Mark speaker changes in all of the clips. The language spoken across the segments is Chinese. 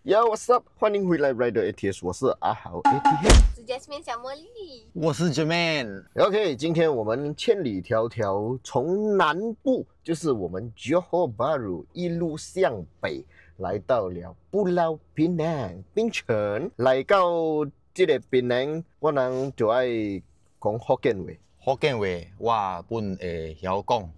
Speaker 1: Yo，what's up？ 欢迎回来 Rider ATS， 我是阿豪 ATS，
Speaker 2: 是 Jasmine 小茉莉，
Speaker 3: 我是 Jermaine。OK，
Speaker 1: 今天我们千里迢迢从南部，就是我们 Johor Bahru 一路向北，来到了Pulau Pinang 槟城。来到这个槟城，我人就爱讲福建话。
Speaker 3: 福建话我本会晓讲。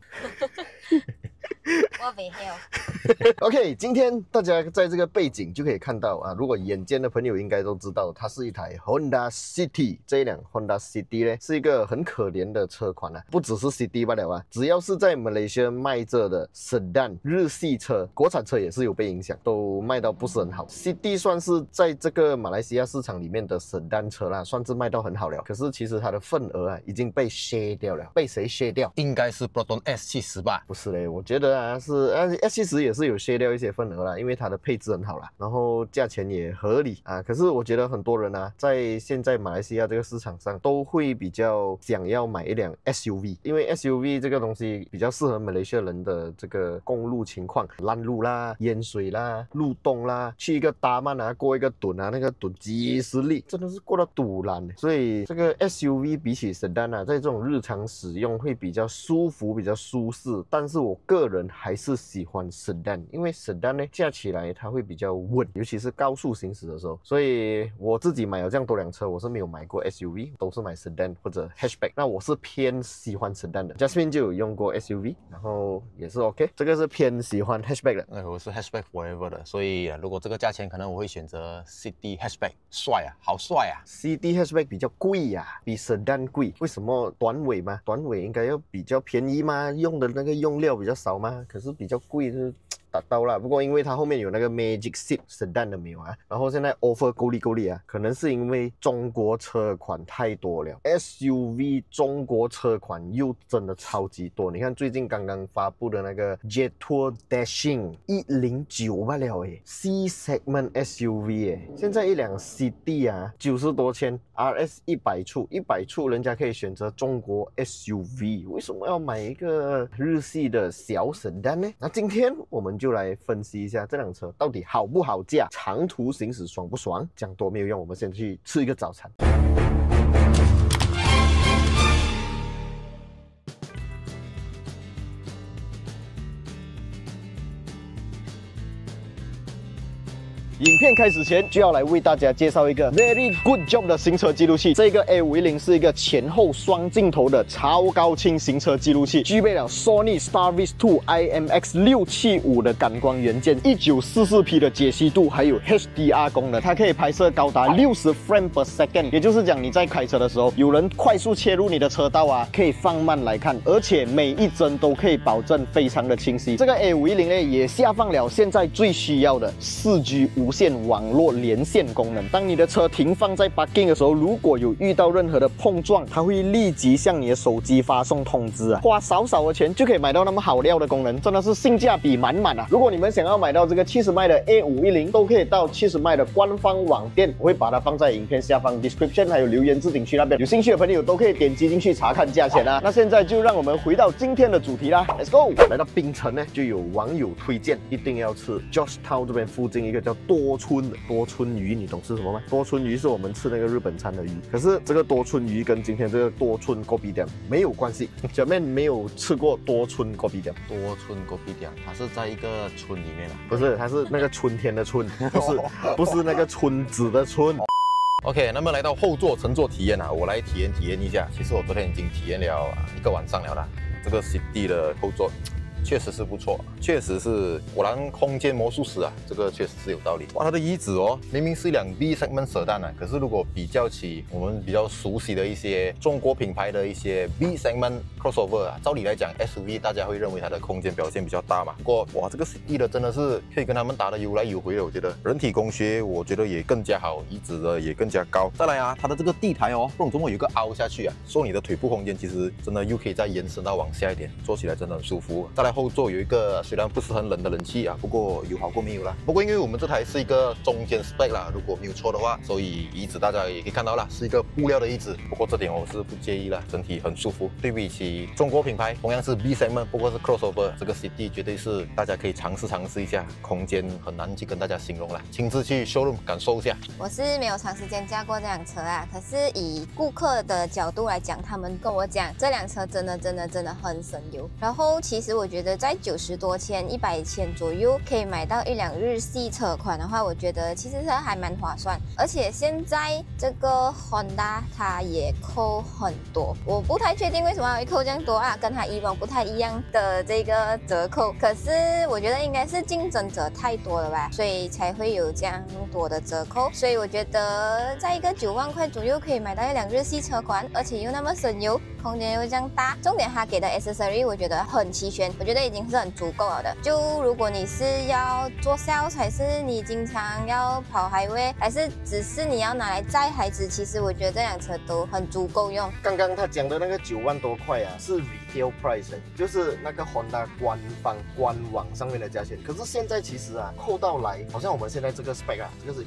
Speaker 2: 我袂晓。
Speaker 1: OK， 今天大家在这个背景就可以看到啊，如果眼尖的朋友应该都知道，它是一台 Honda City。这一辆 Honda City 呢，是一个很可怜的车款啊，不只是 City 罢了啊，只要是在马来西亚卖着的 Sedan 日系车，国产车也是有被影响，都卖到不是很好。City 算是在这个马来西亚市场里面的 Sedan 车啦，算是卖到很好了。可是其实它的份额啊，已经被削掉了，被谁削掉？
Speaker 3: 应该是 Proton S70吧？
Speaker 1: 不是嘞，我觉得啊是S70也是有削掉一些份额啦，因为它的配置很好啦，然后价钱也合理啊。可是我觉得很多人啊，在现在马来西亚这个市场上都会比较想要买一辆 SUV， 因为 SUV 这个东西比较适合马来西亚人的这个公路情况，烂路啦、淹水啦、路洞啦，去一个达曼啊，过一个墩啊，那个墩几十里，真的是过到堵烂。所以这个 SUV 比起 Sedan 啊，在这种日常使用会比较舒服、比较舒适，但是我个人还是喜欢 Sedan， 因为 Sedan 呢驾起来它会比较稳，尤其是高速行驶的时候。所以我自己买了这样多辆车，我是没有买过 SUV， 都是买 Sedan 或者 Hatchback。那我是偏喜欢 Sedan 的 ，Jasmine 就有用过 SUV， 然后也是 OK。这个是偏喜欢 Hatchback 的。
Speaker 3: 我是 Hatchback Forever 的，所以如果这个价钱，可能我会选择 City Hatchback， 帅啊，好帅啊
Speaker 1: ！CD Hatchback 比较贵呀，比 Sedan 贵。为什么？短尾嘛，短尾应该要比较便宜嘛，用的那个用料比较少嘛，可是比较贵是达到了。不过因为它后面有那个 Magic Seat Sedan 的没有啊，然后现在 offer 够力啊，可能是因为中国车款太多了 ，SUV 中国车款又真的超级多。你看最近刚刚发布的那个 Jetour Dashing 109罢了诶 ，C segment SUV 诶，现在一辆 CD 啊90多千 ，RS 100处人家可以选择中国 SUV， 为什么要买一个日系的小 Sedan 呢？那今天我们就来分析一下这辆车到底好不好驾，长途行驶爽不爽。讲多没有用，我们先去吃一个早餐。影片开始前就要来为大家介绍一个 very good job 的行车记录器。这个 A510 是一个前后双镜头的超高清行车记录器，具备了 Sony Starvis2 IMX675 的感光元件，1944P 的解析度，还有 HDR 功能。它可以拍摄高达60 frame per second， 也就是讲你在开车的时候，有人快速切入你的车道啊，可以放慢来看，而且每一帧都可以保证非常的清晰。这个 A510 呢也下放了现在最需要的 4G 无线网络连线功能。当你的车停放在 parking 的时候，如果有遇到任何的碰撞，它会立即向你的手机发送通知啊！花少少的钱就可以买到那么好料的功能，真的是性价比满满啊！如果你们想要买到这个70迈的 A510，都可以到70迈的官方网店，我会把它放在影片下方 description 还有留言置顶区那边，有兴趣的朋友都可以点击进去查看价钱啊！那现在就让我们回到今天的主题啦 ，Let's go！ 来到槟城呢，就有网友推荐一定要吃 Georgetown 这边附近一个叫多春鱼，你懂吃什么吗？多春鱼是我们吃那个日本餐的鱼，可是这个多春鱼跟今天这个多春锅比店没有关系。小妹没有吃过多春锅比店，
Speaker 3: 多春锅比店，它是在一个村里面啊？
Speaker 1: 不是，它是那个春天的春，不是那个村子的村。
Speaker 3: OK， 那么来到后座乘坐体验啊，我来体验一下。其实我昨天已经体验了1个晚上了啦，这个 City 的后座。确实是不错，确实是果然空间魔术师啊，这个确实是有道理。哇，它的椅子哦，明明是一辆 B segment sedan啊，可是如果比较起我们比较熟悉的一些中国品牌的一些 B segment crossover 啊，照理来讲 SUV 大家会认为它的空间表现比较大嘛。不过哇，这个 City 的真的是可以跟他们打得有来有回的，我觉得人体工学我觉得也更加好，椅子的也更加高。再来啊，它的这个地台哦，不懂怎么有一个凹下去啊，说你的腿部空间其实真的又可以再延伸到往下一点，坐起来真的很舒服。再来后座有一个虽然不是很冷的冷气啊，不过有好过没有啦。不过因为我们这台是一个中间 spec 啦，如果没有错的话，所以椅子大家也可以看到啦，是一个布料的椅子。不过这点我是不介意啦，整体很舒服。对比起起中国品牌，同样是 B segment， 不过是 crossover， 这个 City 绝对是大家可以尝试一下，空间很难去跟大家形容了，亲自去 showroom 感受一下。
Speaker 2: 我是没有长时间驾过这辆车啊，可是以顾客的角度来讲，他们跟我讲这辆车真的很省油。然后其实我觉得在90多千、100千左右可以买到一辆日系车款的话，我觉得其实是还蛮划算。而且现在这个 Honda 它也扣很多，我不太确定为什么会扣这样多啊，跟它以往不太一样的这个折扣。可是我觉得应该是竞争者太多了吧，所以才会有这样多的折扣。所以我觉得在一个9万块左右可以买到一辆日系车款，而且又那么省油，空间又这样大，重点它给的 accessory 我觉得很齐全，我觉得已经是很足够了的。就如果你是要做 sales， 还是你经常要跑highway， 还是只是你要拿来载孩子，其实我觉得这辆车都很足够用。
Speaker 1: 刚刚他讲的那个9万多块啊，是 retail price， 就是那个 Honda 官网上面的价钱。可是现在其实啊，扣到来，好像我们现在这个 spec 啊，这个是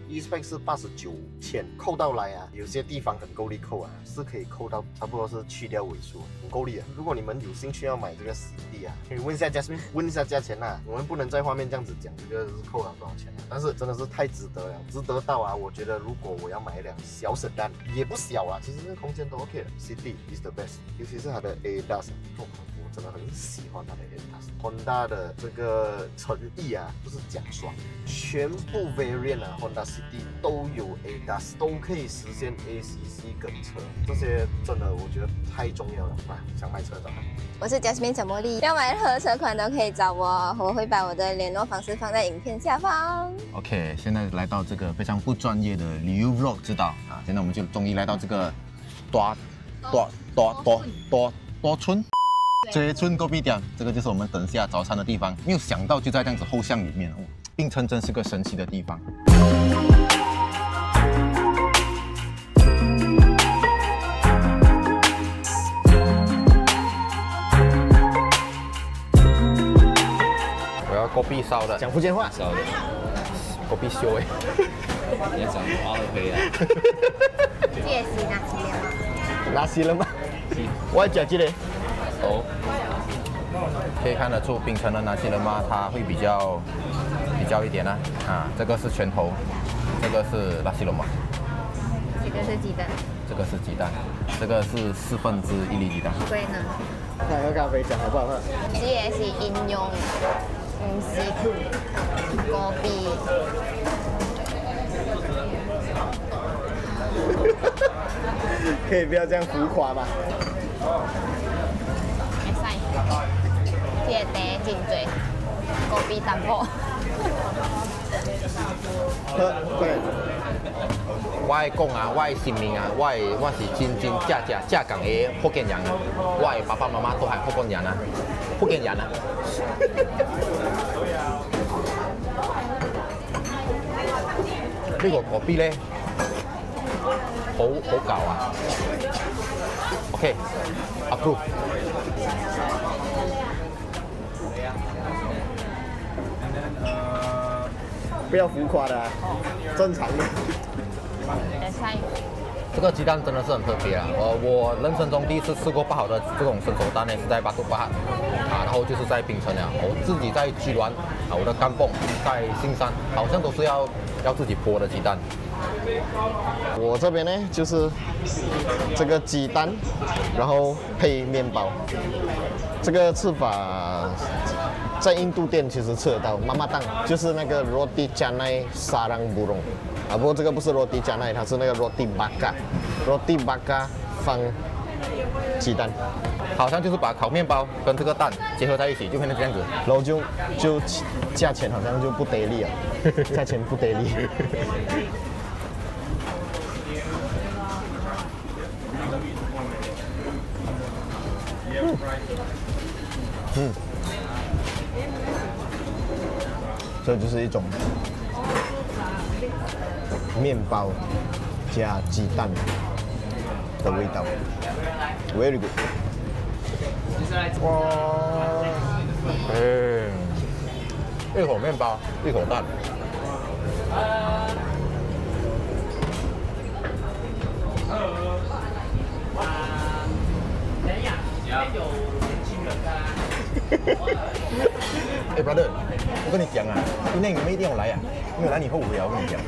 Speaker 1: E spec 是89千，扣到来啊，有些地方很够力扣啊，是可以扣到差不多是去掉尾数，很够力啊。如果你们有兴趣要买这个CD 啊，可以问一下 Jasmine， 问一下价钱啊。我们不能在画面这样子讲这个是扣了多少钱啊，但是真的是太值得了，值得到啊！我觉得如果我要买一辆小sedan，也不小啊，其实那个空间都 OK 的 ，CD is the best， 尤其是它的 ADAS， 我真的很喜欢它的 ADAS。Honda 的这个诚意啊，不是假爽，全部 variant 啊 ，Honda City 都有 ADAS， 都可以实现 ACC 跟车，这些真的我觉得太重要了啊！想买车找他。
Speaker 2: 我是 Jasmine 陈茉莉，要买任何车款都可以找我，我会把我的联络方式放在影片下方。
Speaker 3: OK， 现在来到这个非常不专业的旅游 vlog 知道啊，现在我们就终于来到这个多村。追村隔壁店，这个就是我们等下早餐的地方。没有想到就在这样子后巷里面哦，槟城真是个神奇的地方。我要锅壁烧的，
Speaker 1: 讲福建话，
Speaker 4: 烧的，
Speaker 3: 锅壁烧诶。
Speaker 4: 你要讲华尔培啊？
Speaker 2: 这也是拿起来吗？
Speaker 1: 拿西了吗？我要讲这个。
Speaker 3: 哦，可以看得出槟城的拿西人嘛，它会比较一点呢。啊，这个是拳头，这个是拉西罗马，
Speaker 2: 这个是鸡蛋，
Speaker 3: 这个是鸡蛋，这个是1/4粒鸡蛋。
Speaker 2: 贵呢？
Speaker 1: 看喝咖啡讲好不好喝？
Speaker 2: 这也是应用，不是锅壁。
Speaker 1: 可以不要这样浮夸吗？
Speaker 2: 会使，这个茶真多，锅壁淡薄。
Speaker 1: 对。
Speaker 3: 我的讲啊，我的姓名啊，我是真正港的福建人啊，我的爸爸妈妈都係福建人啊，福建人啊。呢個果啤咧，好舊啊。OK，approve。
Speaker 1: 不要浮夸的、啊，正常的。
Speaker 2: 会使。
Speaker 3: 这个鸡蛋真的是很特别啊！我人生中第一次吃过不好的这种生熟蛋呢，是在巴杜巴啊，然后就是在槟城啊，我自己在居銮啊，我的干蹦在新山，好像都是要自己剥的鸡蛋。
Speaker 1: 我这边呢就是这个鸡蛋，然后配面包。这个吃法在印度店其实吃得到，妈妈档就是那个 roti canai sarang burung。啊，不过这个不是 roti canai， 它是那个 roti bakar。roti bakar 放鸡蛋，
Speaker 3: 好像就是把烤面包跟这个蛋结合在一起，就变成这样子。
Speaker 1: 然后就价钱好像就不得力啊，价钱不得力。这就是一种面包加鸡蛋的味道 ，very good。
Speaker 3: 哇，一口面包，一口蛋。brother， 我跟你讲啊，今天你们一定要来啊，没有来你后悔啊，我跟你讲。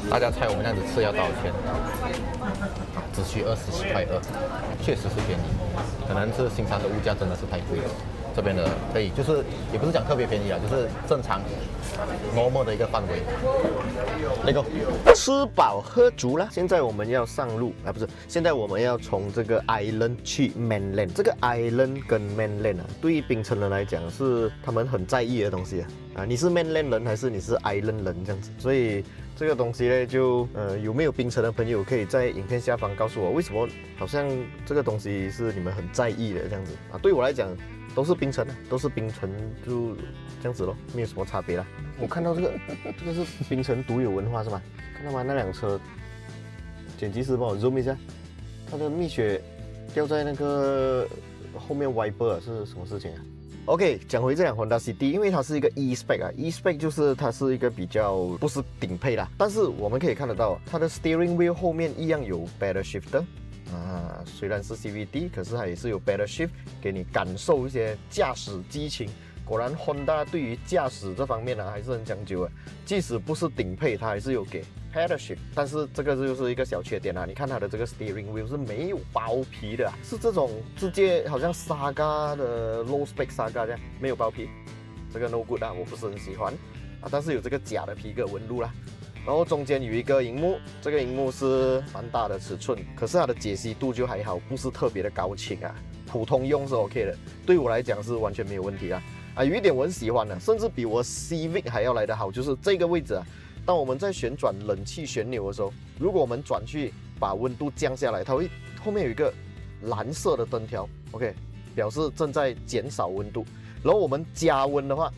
Speaker 3: 大家猜我们这样子吃要多少钱？只需27.2，确实是便宜，可能是新山的物价真的是太贵了。这边的可以就是也不是讲特别便宜啊，就是正常 normal 的一个范围。那个
Speaker 1: 吃饱喝足了，现在我们要上路啊，不是，现在我们要从这个 island 去 mainland。这个 island 跟 mainland 啊，对于槟城人来讲是他们很在意的东西啊。你是 mainland 人还是你是 island 人这样子？所以这个东西呢，就有没有槟城的朋友可以在影片下方告诉我，为什么好像这个东西是你们很在意的这样子啊？对我来讲，都是槟城的，都是槟城就这样子咯，没有什么差别啦。我看到这个是槟城独有文化是吗？看到吗？那辆车，剪辑师帮我 zoom 一下，它的蜜雪掉在那个后面 wiper 是什么事情啊 ？OK， 讲回这辆 Honda City， 因为它是一个 E-Spec 啊 ，E-Spec 就是它是一个比较不是顶配啦，但是我们可以看得到它的 steering wheel 后面一样有 pedal shifter。虽然是 CVT， 可是它也是有 pedal shift， 给你感受一些驾驶激情。果然 Honda 对于驾驶这方面呢还是很讲究的，即使不是顶配，它还是有给 pedal shift。但是这个就是一个小缺点啊，你看它的这个 steering wheel 是没有包皮的，是这种直接好像 Saga 的 low spec Saga 这样没有包皮，这个 no good 啊，我不是很喜欢啊。但是有这个假的皮革纹路啦。然后中间有一个荧幕，这个荧幕是蛮大的尺寸，可是它的解析度就还好，不是特别的高清啊，普通用是 OK 的，对我来讲是完全没有问题啊。有一点我很喜欢的，甚至比我 Civic 还要来得好，就是这个位置啊，当我们在旋转冷气旋钮的时候，如果我们转去把温度降下来，它会后面有一个蓝色的灯条 ，OK， 表示正在减少温度。然后我们加温的话，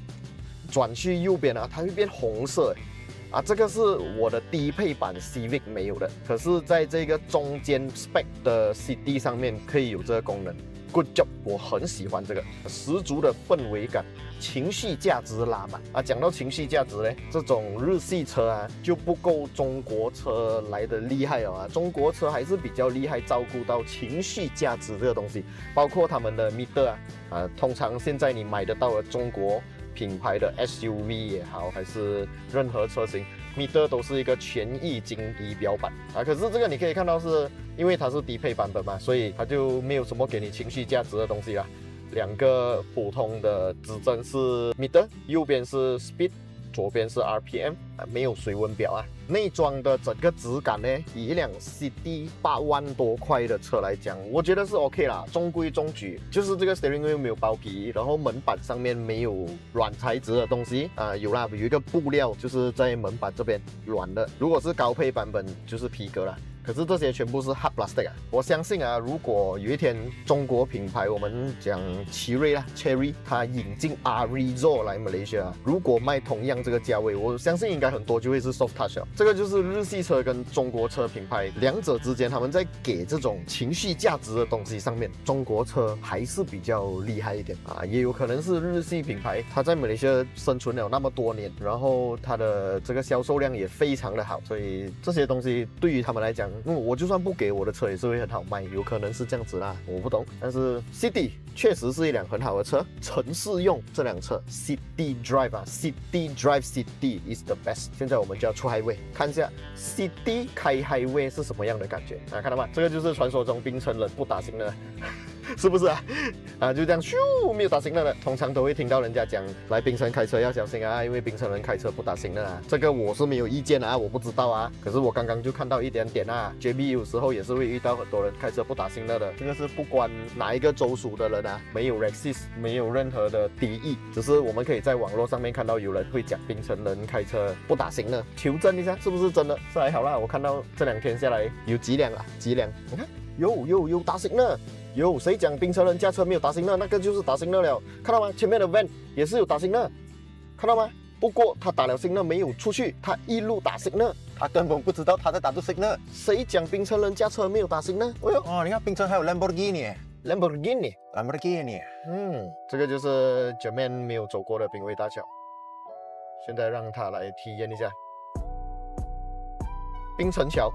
Speaker 1: 转去右边啊，它会变红色。这个是我的低配版 Civic 没有的，可是在这个中间 spec 的 CD 上面可以有这个功能。Good job， 我很喜欢这个，十足的氛围感，情绪价值拉满讲到情绪价值呢，这种日系车啊就不够中国车来的厉害啊，中国车还是比较厉害，照顾到情绪价值这个东西，包括他们的 meter 通常现在你买得到的中国品牌的 SUV 也好，还是任何车型 meter 都是一个全液晶仪表板可是这个你可以看到是因为它是低配版本嘛，所以它就没有什么给你情绪价值的东西啦。两个普通的指针是 meter， 右边是 speed， 左边是 RPM， 没有水温表内装的整个质感呢，以一辆 CD 8万多块的车来讲，我觉得是 OK 啦，中规中矩。就是这个 steering wheel 没有包皮，然后门板上面没有软材质的东西有啦，有一个布料就是在门板这边软的。如果是高配版本就是皮革啦。可是这些全部是 hard plastic 我相信如果有一天中国品牌，我们讲奇瑞啦 ，Cherry， 它引进 Arizo 来 Malaysia， 如果卖同样这个价位，我相信应该很多就会是 soft touch 这个就是日系车跟中国车品牌两者之间，他们在给这种情绪价值的东西上面，中国车还是比较厉害一点也有可能是日系品牌，它在Malaysia生存了那么多年，然后它的这个销售量也非常的好，所以这些东西对于他们来讲。我就算不给我的车也是会很好卖，有可能是这样子啦，我不懂。但是 City 确实是一辆很好的车，城市用这辆车 City Drive City Drive City is the best。现在我们就要出 Highway， 看一下 City 开 Highway 是什么样的感觉看到吗？这个就是传说中槟城人不打行的。是不是就这样咻，没有打行了的。通常都会听到人家讲来槟城开车要小心因为槟城人开车不打行的这个我是没有意见我不知道可是我刚刚就看到一点点JB 有时候也是会遇到很多人开车不打行的这个是不管哪一个州属的人没有 racist， 没有任何的敌意，只是我们可以在网络上面看到有人会讲槟城人开车不打行的，求证一下是不是真的。是还好啦，我看到这2天下来有几辆，你看有打行了。有谁讲槟城人驾车没有打行呢？那个就是打行了，看到吗？前面的 van 也是有打行了，看到吗？不过他打了行了没有出去，他一路打行了，
Speaker 3: 他根本不知道他在打着行了。
Speaker 1: 谁讲槟城人驾车没有打行呢？
Speaker 3: 你看槟城还有 Lamborghini，
Speaker 1: 这个就是 Jermaine 没有走过的濒危大桥，现在让他来体验一下槟城桥。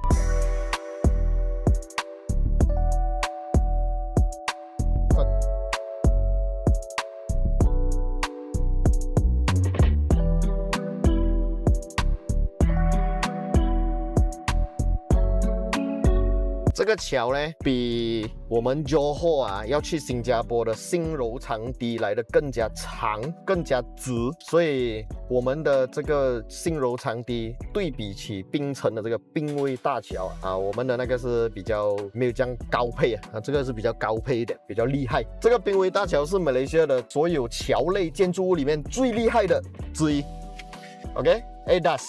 Speaker 1: 这个桥呢，比我们 Johor 啊要去新加坡的新柔长堤来的更加长、更加直，所以我们的这个新柔长堤对比起槟城的这个槟威大桥啊，我们的那个是比较没有这样高配啊，这个是比较高配一点，比较厉害。这个槟威大桥是马来西亚的所有桥类建筑物里面最厉害的之一。OK， ADAS，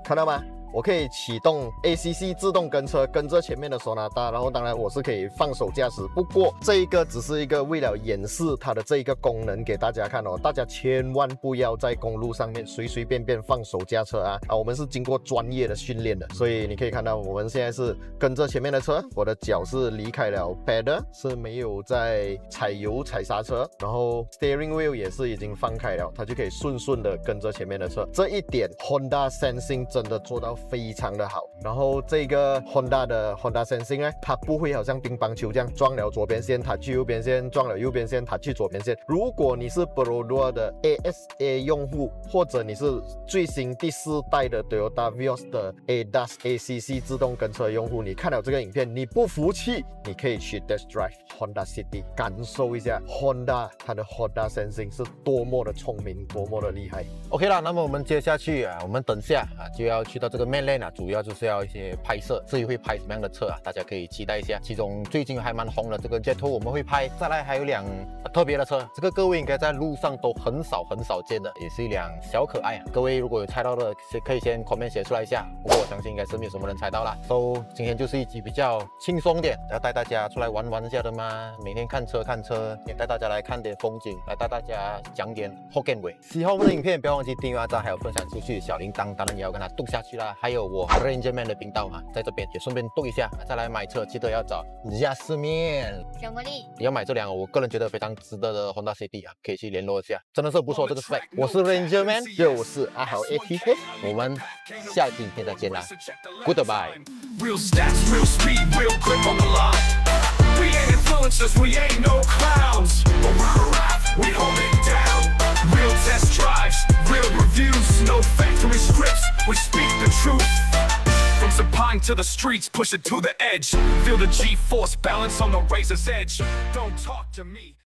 Speaker 1: 看到吗？我可以启动 ACC 自动跟车，跟着前面的索纳达，然后当然我是可以放手驾驶。不过这一个只是一个为了演示它的这一个功能给大家看哦，大家千万不要在公路上面随随便便放手驾车啊！我们是经过专业的训练的，所以你可以看到我们现在是跟着前面的车，我的脚是离开了 pedal， 是没有在踩油踩刹车，然后 steering wheel 也是已经放开了，它就可以顺顺的跟着前面的车。这一点 Honda Sensing 真的做到非常的好，然后这个 Honda 的 Honda Sensing 呢，它不会好像乒乓球这样撞了左边线，它去右边线，撞了右边线，它去左边线。如果你是 Perodua 的 ASA 用户，或者你是最新第4代的 Toyota Vios 的 ADAS ACC 自动跟车用户，你看了这个影片，你不服气，你可以去 Test Drive Honda City 感受一下 Honda 它的 Honda Sensing 是多么的聪明，多么的厉害。
Speaker 3: OK 啦，那么我们接下去我们等下就要去到这个 Mainland 主要就是要一些拍摄，至于会拍什么样的车大家可以期待一下。其中最近还蛮红的这个 Jet2 我们会拍，再来还有辆特别的车，这个各位应该在路上都很少见的，也是一辆小可爱各位如果有猜到的，可以先 comment 写出来一下。不过我相信应该是没有什么人猜到啦。So 今天就是一集比较轻松点，要带大家出来玩一下的嘛，每天看车，也带大家来看点风景，来带大家讲点 Hokkien 味。喜欢我们的影片，不要忘记订阅、按赞，还有分享出去，小铃铛当然也要跟它动下去啦。还有我 Rangerman 的频道在这边也顺便动一下。再来买车记得要找Jasmine。
Speaker 2: 小茉莉，
Speaker 3: 你要买这辆我个人觉得非常值得的 Honda City 可以去联络一下，真的是不错这个 spec。我是 Rangerman，
Speaker 1: 就是阿豪 ATK，
Speaker 3: 我们下一期影片再见啦 ，Goodbye。Real
Speaker 5: stats, real speed, real grip on the line. We ain't influencers, we ain't no clowns. But we're a rap, we hold it down. Real test drives, real reviews, no factory scripts, we speak the truth. From Sapine to the streets, push it to the edge. Feel the G-force balance on the razor's edge. Don't talk to me.